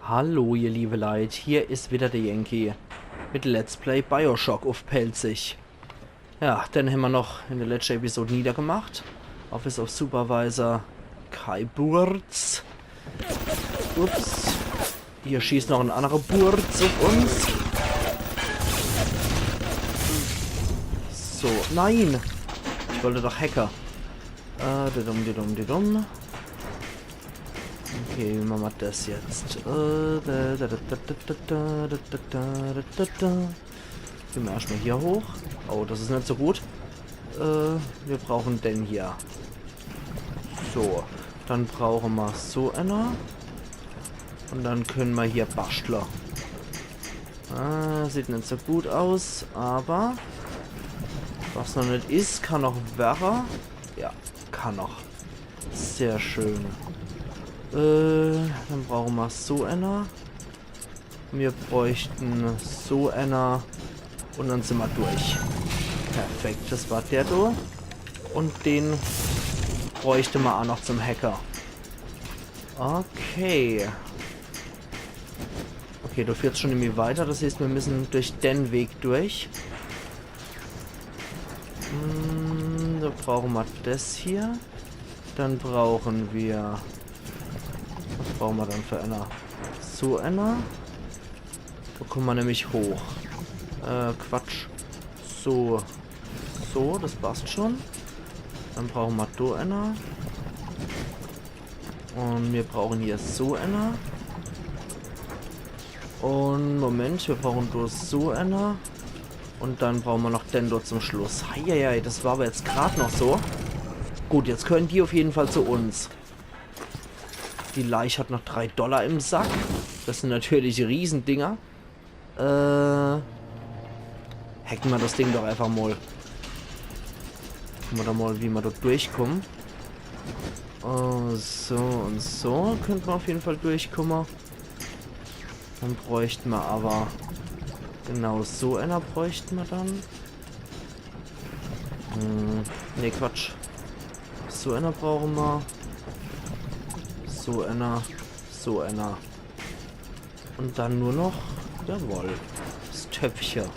Hallo ihr liebe Leute, hier ist wieder der Yankee mit Let's Play Bioshock auf Pelzig. Ja, den haben wir noch in der letzten Episode niedergemacht. Office of Supervisor Kai Burz. Ups. Hier schießt noch ein anderer Burz auf uns. So, nein! Ich wollte doch Hacker. Didum. Okay, wie machen wir das jetzt? Gehen wir erstmal hier hoch. Oh, das ist nicht so gut. Wir brauchen den hier. So, dann brauchen wir so einer. Und dann können wir hier Bastler. Sieht nicht so gut aus, aber was noch nicht ist, kann noch wäre. Ja, kann noch. Sehr schön. Dann brauchen wir so einer. Wir bräuchten so einer. Und dann sind wir durch. Perfekt, das war der da. Und den bräuchte man auch noch zum Hacker. Okay. Okay, du fährst schon irgendwie weiter. Das heißt, wir müssen durch den Weg durch. Da brauchen wir das hier. Dann brauchen wir... Was brauchen wir dann für einer? So einer. Da kommen wir nämlich hoch. Quatsch. So. So, das passt schon. Dann brauchen wir da einer. Und wir brauchen hier so einer. Und Moment, wir brauchen da so einer. Und dann brauchen wir noch den dort zum Schluss. Heieiei, das war aber jetzt gerade noch so. Gut, jetzt können die auf jeden Fall zu uns. Die Leiche hat noch $3 im Sack. Das sind natürlich Riesendinger. Hacken wir das Ding doch einfach mal. Gucken wir da mal, wie wir dort durchkommen. So und so könnten wir auf jeden Fall durchkommen. Dann bräuchten wir aber... Genau, so einer bräuchten wir dann. Ne, Quatsch. So einer brauchen wir. So einer. So einer. Und dann nur noch... Jawohl. Das Töpfchen.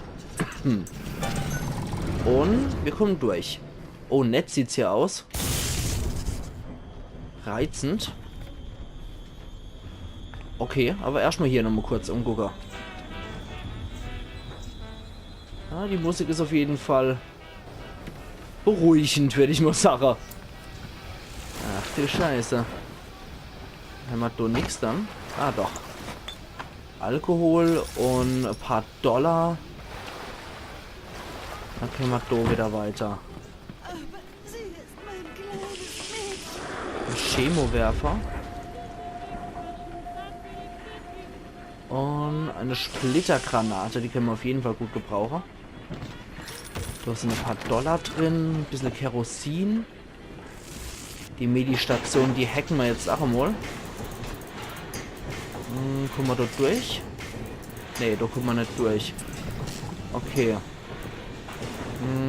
Und wir kommen durch. Oh, nett sieht's hier aus. Reizend. Okay, aber erstmal hier nochmal kurz umgucken. Ja, die Musik ist auf jeden Fall beruhigend, würde ich mal sagen. Ach du Scheiße. Haben wir da nichts dann? Ah, doch. Alkohol und ein paar Dollar. Dann können wir da wieder weiter. Ein Chemowerfer. Und eine Splittergranate, die können wir auf jeden Fall gut gebrauchen. Da sind ein paar Dollar drin, ein bisschen Kerosin. Die Medistation, die hacken wir jetzt auch einmal. Kommen wir dort durch? Ne, da kommen wir nicht durch. Okay.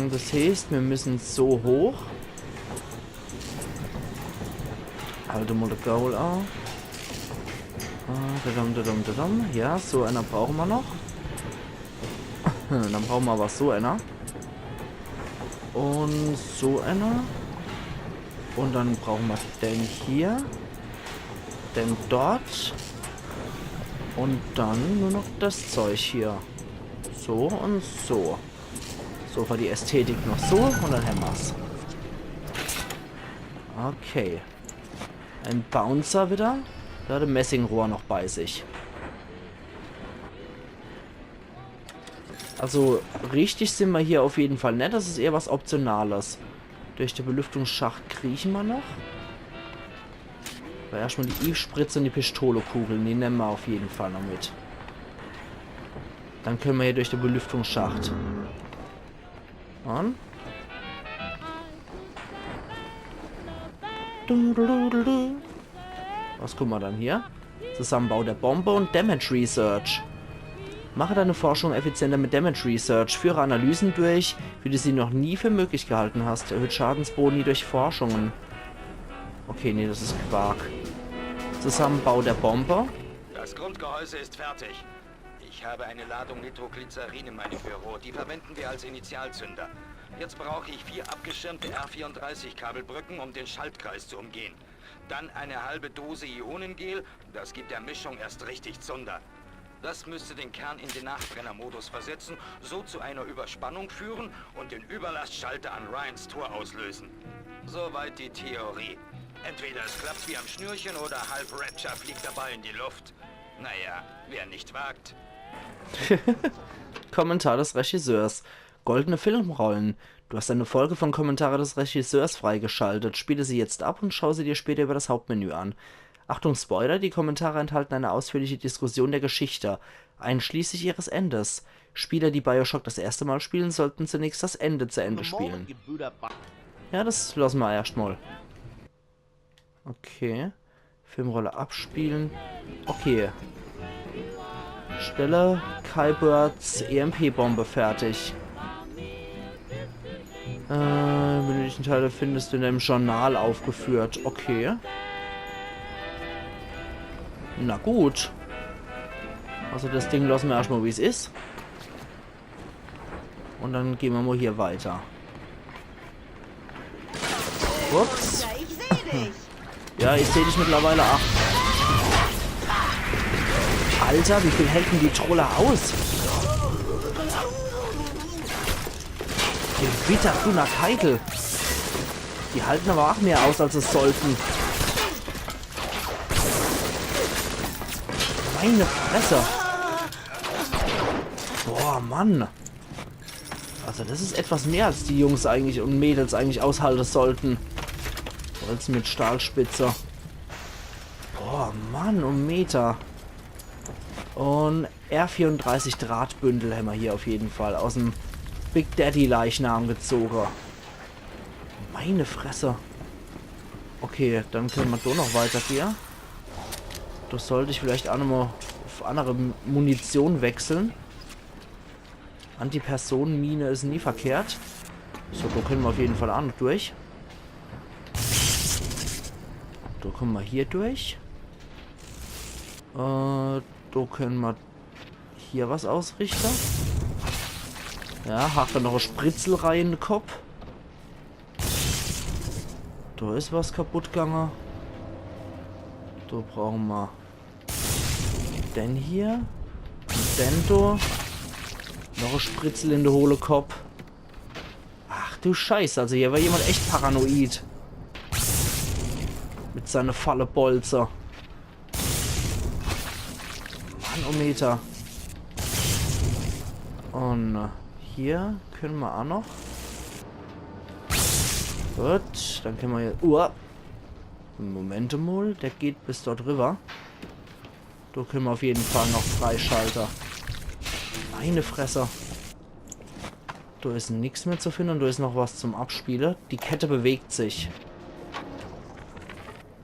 Das heißt, wir müssen so hoch. Halte mal das Gaul an. Ja, so einer brauchen wir noch. Dann brauchen wir aber so einer. Und so einer. Und dann brauchen wir den hier. Den dort. Und dann nur noch das Zeug hier. So und so. So war die Ästhetik noch so. Und dann haben wir's. Okay. Ein Bouncer wieder. Da hat ein Messingrohr noch bei sich. Also richtig sind wir hier auf jeden Fall nicht. Das ist eher was Optionales. Durch den Belüftungsschacht kriechen wir noch. Aber erstmal die Eve-Spritze und die Pistolekugeln. Die nehmen wir auf jeden Fall noch mit. Dann können wir hier durch den Belüftungsschacht. Und? Was gucken wir dann hier? Zusammenbau der Bombe und Damage Research. Mache deine Forschung effizienter mit Damage Research. Führe Analysen durch, wie du sie noch nie für möglich gehalten hast. Erhöht Schadensboni durch Forschungen. Okay, nee, das ist Quark. Zusammenbau der Bombe. Das Grundgehäuse ist fertig. Ich habe eine Ladung Nitroglycerin in meinem Büro. Die verwenden wir als Initialzünder. Jetzt brauche ich 4 abgeschirmte R34-Kabelbrücken, um den Schaltkreis zu umgehen. Dann eine halbe Dose Ionengel. Das gibt der Mischung erst richtig Zunder. Das müsste den Kern in den Nachbrennermodus versetzen, so zu einer Überspannung führen und den Überlastschalter an Ryans Tor auslösen. Soweit die Theorie. Entweder es klappt wie am Schnürchen oder halb Rapture fliegt dabei in die Luft. Naja, wer nicht wagt. Kommentar des Regisseurs. Goldene Filmrollen. Du hast eine Folge von Kommentare des Regisseurs freigeschaltet. Spiele sie jetzt ab und schau sie dir später über das Hauptmenü an. Achtung Spoiler, die Kommentare enthalten eine ausführliche Diskussion der Geschichte, einschließlich ihres Endes. Spieler, die Bioshock das erste Mal spielen, sollten zunächst das Ende zu Ende spielen. Ja, das lassen wir erstmal. Okay. Filmrolle abspielen. Okay. Stelle Kybirds EMP-Bombe fertig. Benötigten Teile findest du in deinem Journal aufgeführt. Okay. Na gut. Also das Ding lassen wir erstmal wie es ist. Und dann gehen wir mal hier weiter. Ups. Ja, ich sehe dich mittlerweile. Ach. Alter, wie viel hält denn die Trolle aus? Gewitter, grüner Keitel. Die halten aber auch mehr aus, als es sollten. Meine Fresse. Boah, Mann. Also das ist etwas mehr, als die Jungs eigentlich und Mädels eigentlich aushalten sollten. Holz mit Stahlspitze. Boah, Mann, um Meter. Und R34 Drahtbündel haben wir hier auf jeden Fall. Aus dem Big Daddy Leichnam gezogen. Meine Fresse. Okay, dann können wir doch noch weitergehen. Das sollte ich vielleicht auch nochmal auf andere Munition wechseln. Antipersonenmine ist nie verkehrt. So, da können wir auf jeden Fall auch noch durch. Da kommen wir hier durch. Da können wir hier was ausrichten. Ja, hat er noch eine Spritzelreihe in den Kopf. Da ist was kaputt gegangen. Da brauchen wir den hier. Und den da. Noch ein Spritzel in der hohle Kopf. Ach du Scheiße, also hier war jemand echt paranoid. Mit seiner Falle Bolzer. Manometer. Und hier können wir auch noch. Gut, dann können wir hier. Moment mal, der geht bis dort rüber. Da können wir auf jeden Fall noch Freischalter. Meine Fresse. Da ist nichts mehr zu finden. Da ist noch was zum Abspielen. Die Kette bewegt sich.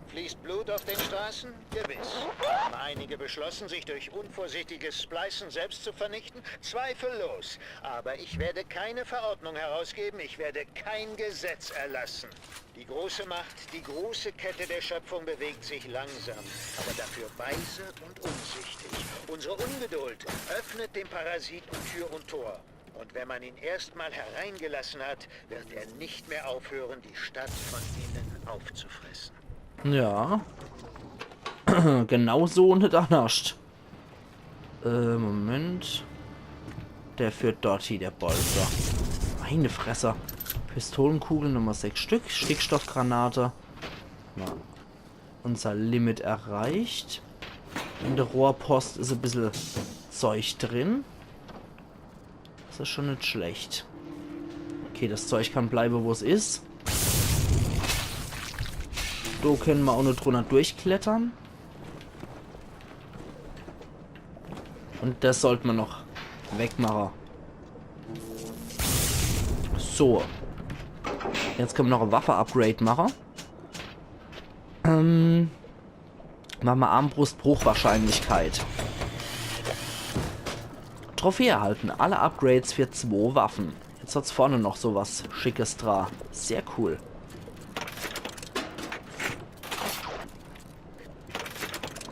Fließt Blut auf den Straßen? Gewiss. Haben einige beschlossen, sich durch unvorsichtiges Splicen selbst zu vernichten? Zweifellos. Aber ich werde keine Verordnung herausgeben, ich werde kein Gesetz erlassen. Die große Macht, die große Kette der Schöpfung bewegt sich langsam, aber dafür weise und umsichtig. Unsere Ungeduld öffnet dem Parasiten Tür und Tor. Und wenn man ihn erstmal hereingelassen hat, wird er nicht mehr aufhören, die Stadt von innen aufzufressen. Ja. Genau so und nicht anders. Moment. Der führt dort hier, der Bolzer. Meine Fresse. Pistolenkugeln Nummer 6 Stück. Stickstoffgranate. Ja. Unser Limit erreicht. In der Rohrpost ist ein bisschen Zeug drin. Das ist schon nicht schlecht. Okay, das Zeug kann bleiben, wo es ist. Da können wir auch nur drunter durchklettern. Und das sollte man noch wegmachen. So. Jetzt können wir noch ein Waffe-Upgrade machen. Machen wir Armbrust-Bruchwahrscheinlichkeit. Trophäe erhalten. Alle Upgrades für 2 Waffen. Jetzt hat es vorne noch sowas Schickes dran. Sehr cool.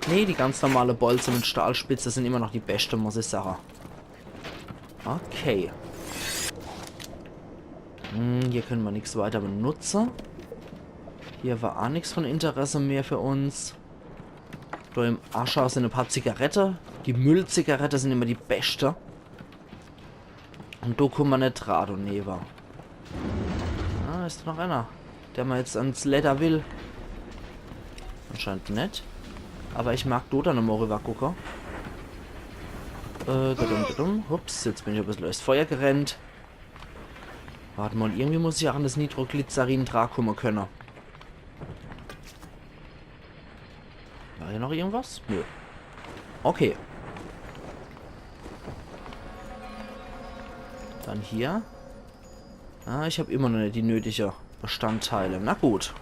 Nee, die ganz normale Bolze mit Stahlspitze sind immer noch die beste, muss ich sagen. Okay. Hier können wir nichts weiter benutzen. Hier war auch nichts von Interesse mehr für uns. Da im Ascher sind ein paar Zigaretten. Die Müllzigarette sind immer die beste. Und da kommen wir nicht ran, und Neva. Ah, ist noch einer, der mal jetzt ans Leder will. Anscheinend nicht. Aber ich mag da nochmal rüber gucken. Ups, jetzt bin ich ein bisschen durchs Feuer gerannt. Warte mal, irgendwie muss ich auch an das Nitroglycerin dran kommen können. War hier noch irgendwas? Nö. Okay. Dann hier. Ah, ich habe immer noch nicht die nötigen Bestandteile. Na gut.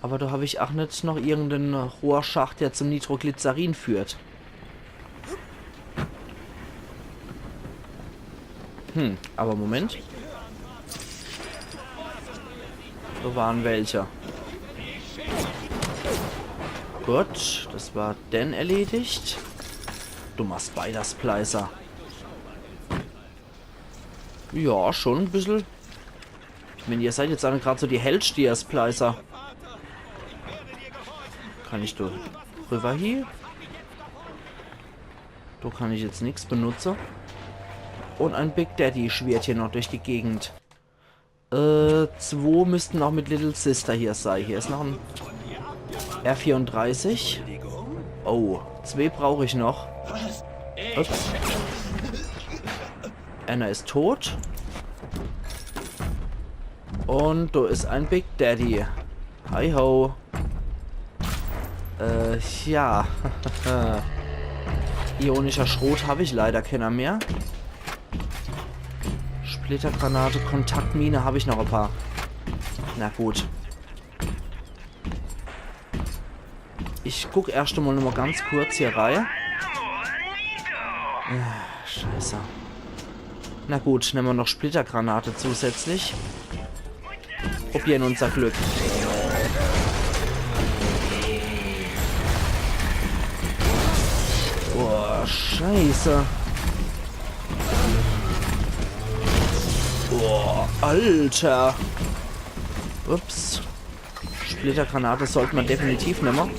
Aber da habe ich auch nicht noch irgendeinen Rohrschacht, der zum Nitroglycerin führt. Aber Moment. Da waren welche. Gut, das war denn erledigt. Dummer Spider-Splicer. Ja, schon ein bisschen. Ich meine, ihr seid jetzt gerade so die Hellsteher-Splicer. Kann ich da rüber hier? Da kann ich jetzt nichts benutzen. Und ein Big Daddy schwirrt hier noch durch die Gegend. 2 müssten auch mit Little Sister hier sein. Hier ist noch ein R34. Oh, 2 brauche ich noch. Ups. Einer ist tot. Und da ist ein Big Daddy. Hi ho. Ja. Ionischer Schrot habe ich leider keiner mehr. Splittergranate, Kontaktmine habe ich noch ein paar. Na gut. Ich gucke erst einmal noch mal ganz kurz hier rein. Scheiße. Na gut, nehmen wir noch Splittergranate zusätzlich. Probieren unser Glück. Boah, scheiße. Boah, Alter. Ups. Splittergranate sollte man definitiv nehmen.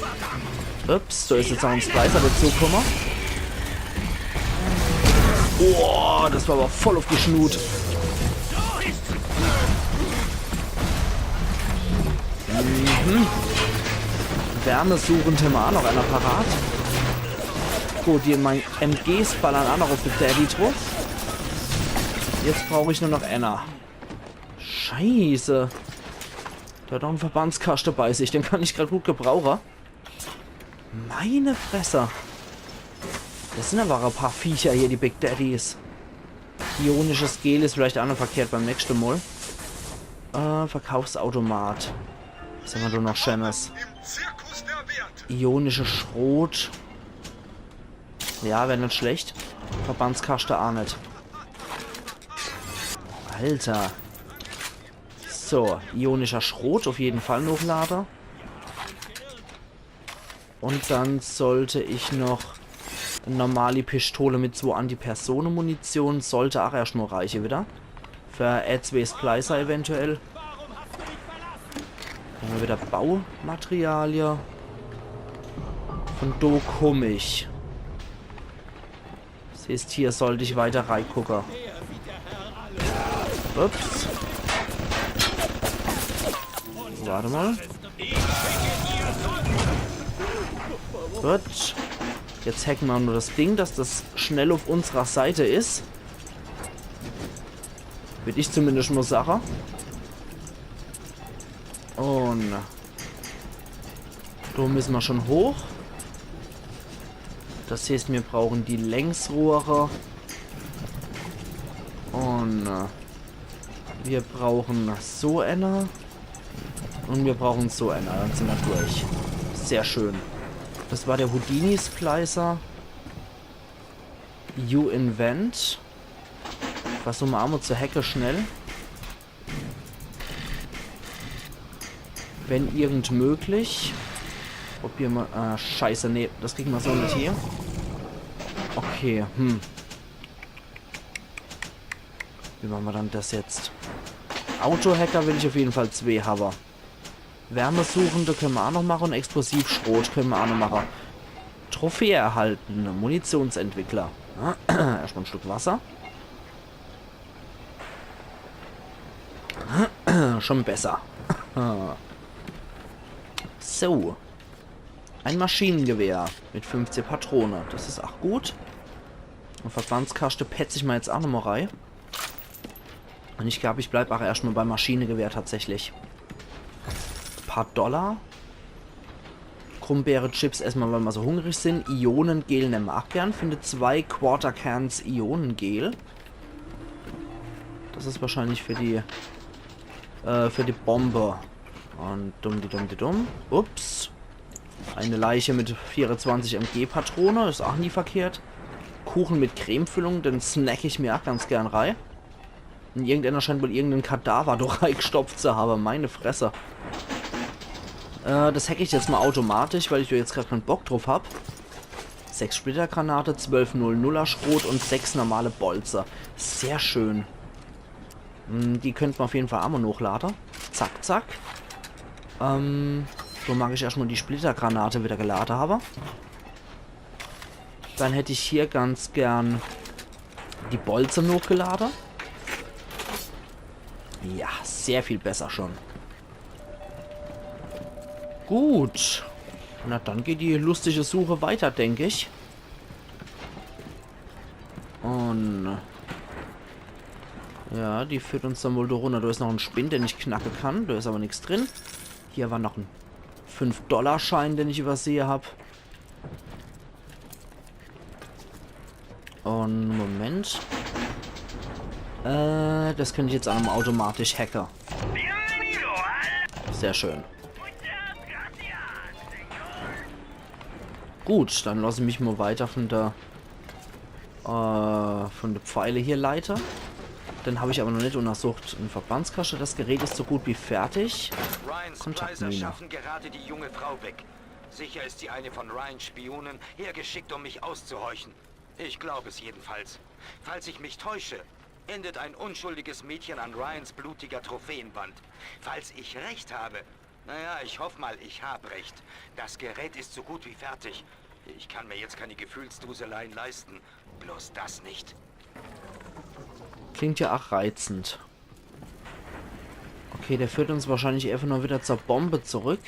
Ups, da ist jetzt auch ein Splicer dazugekommen. Boah, das war aber voll auf die Schnut. Wärmesuchend haben wir auch noch einer parat. Gut, die mein MGs ballern auch noch auf den Daddy drauf. Jetzt brauche ich nur noch einer. Scheiße. Der hat doch einen Verbandskasten bei sich. Den kann ich gerade gut gebrauchen. Meine Fresse. Das sind aber ein paar Viecher hier, die Big Daddies. Ionisches Gel ist vielleicht auch noch verkehrt beim nächsten Mal. Verkaufsautomat. Was haben wir da noch Schönes? Ionische Schrot. Ja, wäre nicht schlecht. Verbandskasten auch nicht. Alter. So, ionischer Schrot auf jeden Fall noch Lader. Und dann sollte ich noch eine normale Pistole mit 2 Antipersonenmunition. Sollte auch erstmal reichen wieder. Für R2 Splicer eventuell. Dann haben wir wieder Baumaterialien. Von da komme ich. Siehst, hier sollte ich weiter reingucken. Ups. Warte mal. Gut. Jetzt hacken wir nur das Ding, dass das schnell auf unserer Seite ist. Würde ich zumindest mal sagen. Und da müssen wir schon hoch. Das heißt, wir brauchen die Längsrohre. Und wir brauchen so einer. Und wir brauchen so einer. Dann sind wir durch. Sehr schön. Das war der Houdini Splicer. You Invent. Versuchen wir einmal zu hacken schnell. Wenn irgend möglich. Probieren wir. Ah, scheiße, nee, das kriegen wir so nicht hier. Okay, Wie machen wir dann das jetzt? Autohacker will ich auf jeden Fall 2 haben. Wärmesuchende können wir auch noch machen und Explosivschrot können wir auch noch machen. Trophäe erhalten, Munitionsentwickler. Erstmal ein Stück Wasser. Schon besser. So. Ein Maschinengewehr mit 15 Patronen. Das ist auch gut. Und Verbandskaste petze ich mal jetzt auch nochmal rein. Und ich glaube, ich bleibe auch erstmal beim Maschinengewehr tatsächlich. Ein paar Dollar. Krummbeere-Chips erstmal, weil wir so hungrig sind. Ionengel nehmen wir auch gern. Finde 2 Quarter Cans Ionengel. Das ist wahrscheinlich für die Bombe. Und dumm. Ups. Eine Leiche mit 24 MG-Patrone. Ist auch nie verkehrt. Kuchen mit Cremefüllung. Den snack ich mir auch ganz gern rein. Und irgendeiner scheint wohl irgendeinen Kadaver doch reingestopft zu haben. Meine Fresse. Das hacke ich jetzt mal automatisch, weil ich jetzt gerade keinen Bock drauf habe. 6 Splittergranate, 12 00er Schrot und 6 normale Bolzer. Sehr schön. Die könnten wir auf jeden Fall Ammo hochladen. Zack, zack. So mag ich erstmal die Splittergranate wieder geladen habe. Dann hätte ich hier ganz gern die Bolzer hochgeladen. Ja, sehr viel besser schon. Gut. Na, dann geht die lustige Suche weiter, denke ich. Und ja, die führt uns dann wohl da runter. Da ist noch ein Spind, den ich knacken kann. Da ist aber nichts drin. Hier war noch ein 5-Dollar-Schein, den ich übersehe habe. Und Moment. Das könnte ich jetzt auch noch automatisch hacken. Sehr schön. Gut, dann lasse ich mich mal weiter von der Pfeile hier leiten. Dann habe ich aber noch nicht untersucht. Eine Verbandskaste, das Gerät ist so gut wie fertig. Ryans Splicer schaffen gerade die junge Frau weg. Sicher ist sie eine von Ryans Spionen, hergeschickt, um mich auszuhorchen. Ich glaube es jedenfalls. Falls ich mich täusche, endet ein unschuldiges Mädchen an Ryans blutiger Trophäenwand. Falls ich recht habe, naja, ich hoffe mal, ich habe recht. Das Gerät ist so gut wie fertig. Ich kann mir jetzt keine Gefühlsduseleien leisten. Bloß das nicht. Klingt ja auch reizend. Okay, der führt uns wahrscheinlich einfach nur wieder zur Bombe zurück.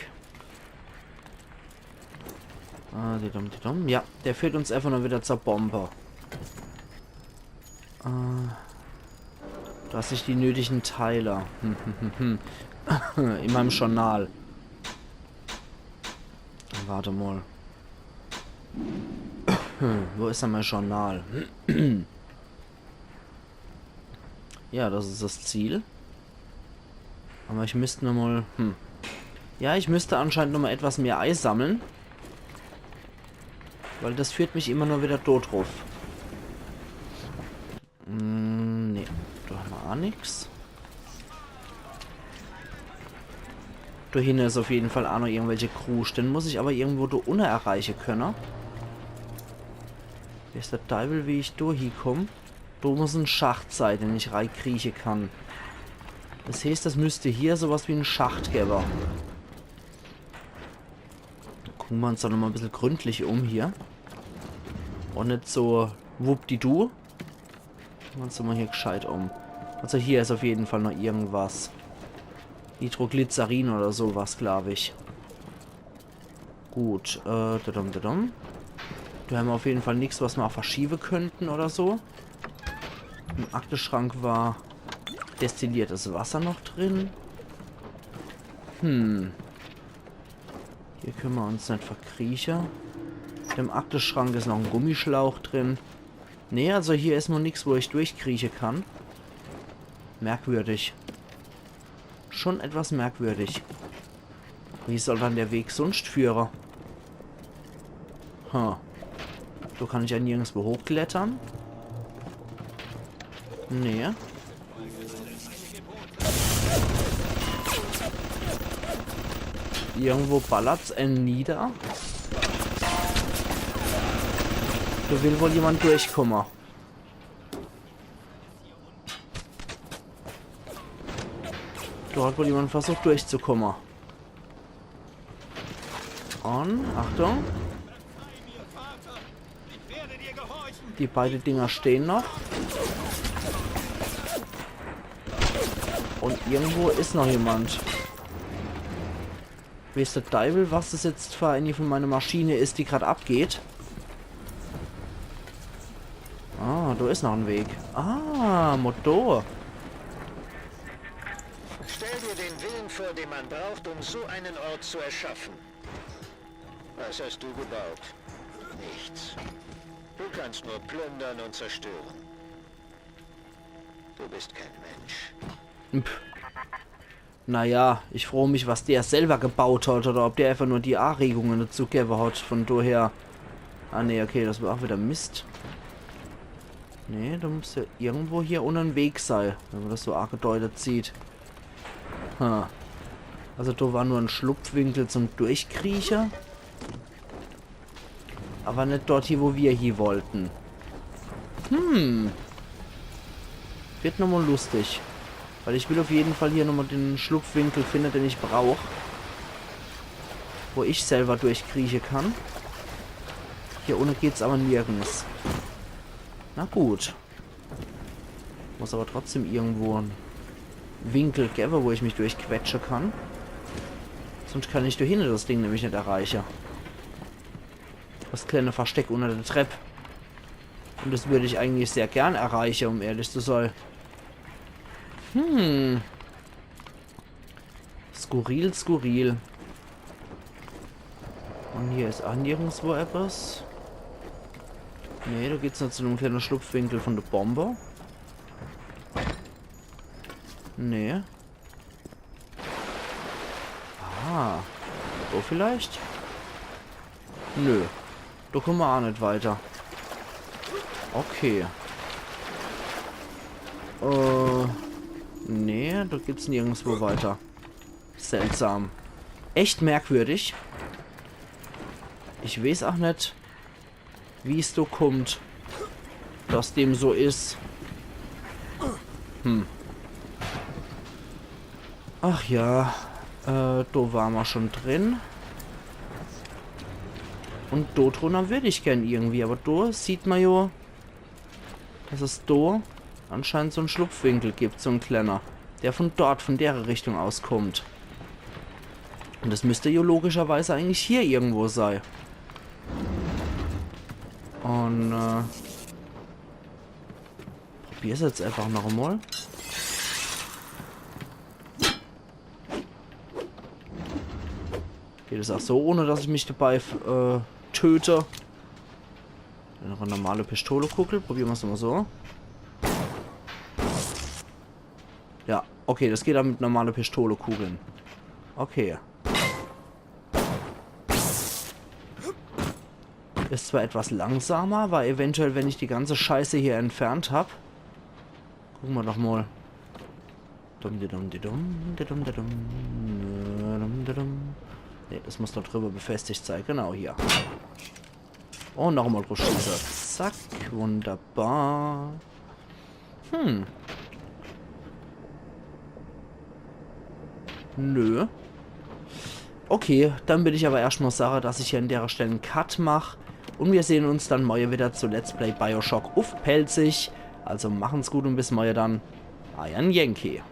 Ja, der führt uns einfach nur wieder zur Bombe. Da ist nicht die nötigen Teile. In meinem Journal. Warte mal. Wo ist denn mein Journal? Ja, das ist das Ziel. Aber ich müsste noch mal... Ja, ich müsste anscheinend noch mal etwas mehr Eis sammeln. Weil das führt mich immer nur wieder dort drauf. Nee, da haben wir auch nichts. Da hinten ist auf jeden Fall auch noch irgendwelche Krusch. Den muss ich aber irgendwo da unten erreichen können. Wie ist der Teufel, wie ich da hinkomme? Da muss ein Schacht sein, den ich reinkriechen kann. Das heißt, das müsste hier sowas wie ein Schacht geben. Gucken wir uns doch nochmal ein bisschen gründlich um hier. Und nicht so wuppdidu. Gucken wir uns doch mal hier gescheit um. Also hier ist auf jeden Fall noch irgendwas. Nitroglycerin oder sowas, glaube ich. Gut, Da haben wir auf jeden Fall nichts, was wir auch verschieben könnten oder so. Im Aktenschrank war destilliertes Wasser noch drin. Hier können wir uns nicht verkriechen. Im Aktenschrank ist noch ein Gummischlauch drin. Nee, also hier ist noch nichts, wo ich durchkriechen kann. Merkwürdig. Schon etwas merkwürdig. Wie soll dann der Weg sonst führen? So kann ich ja nirgendwo hochklettern. Nee. Irgendwo ballert's nieder. Da will wohl jemand durchkommen. Da hat wohl jemand versucht durchzukommen. Und, Achtung. Die beiden Dinger stehen noch. Und irgendwo ist noch jemand. Weiß der Teufel, was das jetzt für eine von meiner Maschine ist, die gerade abgeht. Ah, da ist noch ein Weg. Ah, Motor. Stell dir den Willen vor, den man braucht, um so einen Ort zu erschaffen. Was hast du gebaut? Nichts. Du kannst nur plündern und zerstören. Du bist kein Mensch. Pff. Naja, ich freue mich, was der selber gebaut hat oder ob der einfach nur die Anregungen dazu gegeben hat. Von daher. Ah ne, okay, das war auch wieder Mist. Ne, da muss ja irgendwo hier unten ein Weg sein, wenn man das so angedeutet sieht. Ha. Also da war nur ein Schlupfwinkel zum Durchkriechen. Aber nicht dort hier, wo wir hier wollten. Wird nochmal lustig. Weil ich will auf jeden Fall hier nochmal den Schlupfwinkel finden, den ich brauche. Wo ich selber durchkriechen kann. Hier unten geht's aber nirgends. Na gut. Muss aber trotzdem irgendwo ein Winkel geben, wo ich mich durchquetschen kann. Sonst kann ich durch hinten das Ding nämlich nicht erreichen. Das kleine Versteck unter der Treppe. Und das würde ich eigentlich sehr gern erreichen, um ehrlich zu sein. Skurril, skurril. Und hier ist auch nirgendwo etwas. Nee, da geht's noch zu einem kleinen Schlupfwinkel von der Bombe. Nee. Ah. So vielleicht? Nö. Da kommen wir auch nicht weiter. Okay. Nee, da geht's nirgendwo weiter. Seltsam. Echt merkwürdig. Ich weiß auch nicht, wie es so kommt, dass dem so ist. Ach ja, da waren wir schon drin. Und da drunter würde ich gern irgendwie, aber da sieht man ja, dass es da anscheinend so einen Schlupfwinkel gibt, so ein kleiner, der von dort, von der Richtung aus kommt. Und das müsste ja logischerweise eigentlich hier irgendwo sein. Und probier's jetzt einfach noch einmal. Geht es auch so, ohne dass ich mich dabei töte. Noch eine normale Pistolenkugel. Probieren wir es mal so. Ja, okay, das geht dann mit normalen Pistolekugeln. Okay. Ist zwar etwas langsamer, weil eventuell, wenn ich die ganze Scheiße hier entfernt habe. Gucken wir doch mal. Ne, das muss da drüber befestigt sein. Genau, hier. Und nochmal drauf schießen. Zack, wunderbar. Nö. Okay, dann will ich aber erstmal sagen, dass ich hier an der Stelle einen Cut mache. Und wir sehen uns dann morgen wieder zu Let's Play Bioshock auf Pelzig. Also machen's gut und bis morgen dann. Euer Yankee.